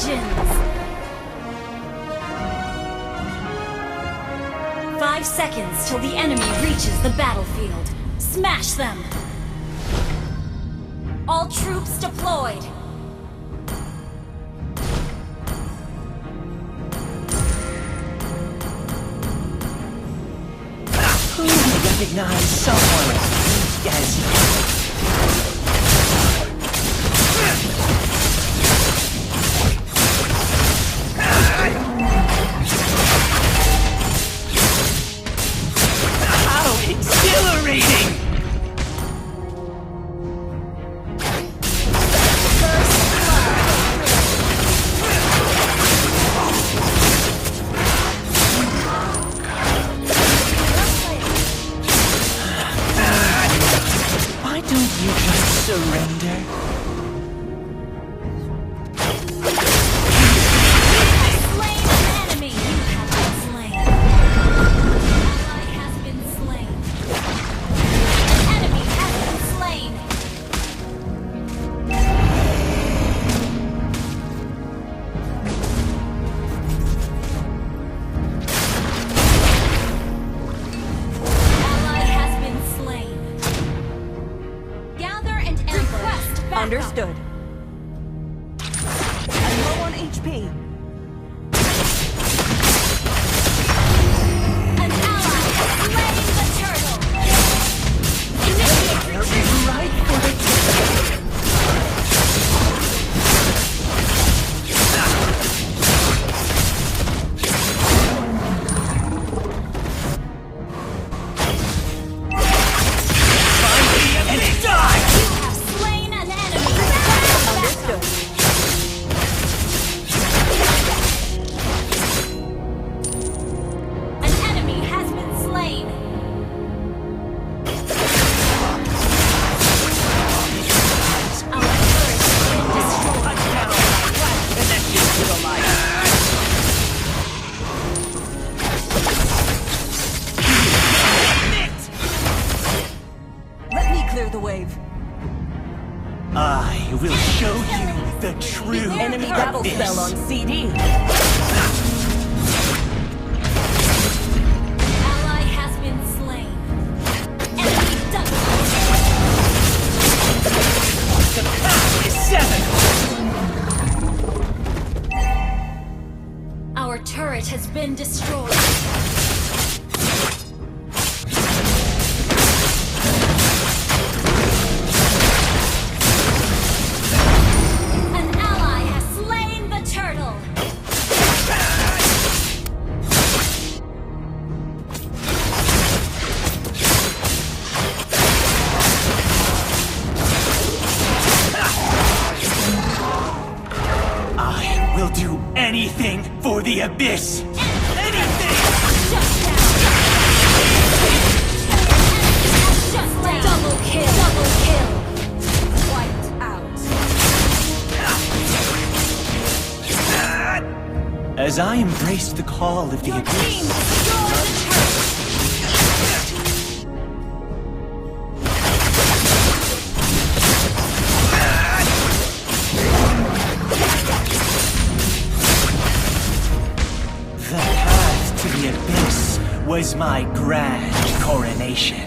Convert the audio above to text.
legends! 5 seconds till the enemy reaches the battlefield. Smash them! All troops deployed! Who would recognize someone as how exhilarating! Why don't you just surrender? Slain an enemy! You have been slain. Ally has been slain. An enemy has been slain. Ally has been slain. Gather and ambush. Understood. I'm low on HP. An ally has slain the turtle. Initiate retreat. Right for the and die! You have slain an enemy. Understood. An enemy has been slain. Our turret has been destroyed. Connection to the light. Let me clear the wave. I will show you the true Enemy battle abyss. spell on CD. Ally has been slain. Enemy double. The path is seven. Our turret has been destroyed. An ally has slain the turtle. I will do anything for the abyss. Anything! Shut down. Shut down. Double kill. Double kill. Wiped out. As I embraced the call of the Your abyss, team destroyed the turret. the path to the abyss was my grand coronation.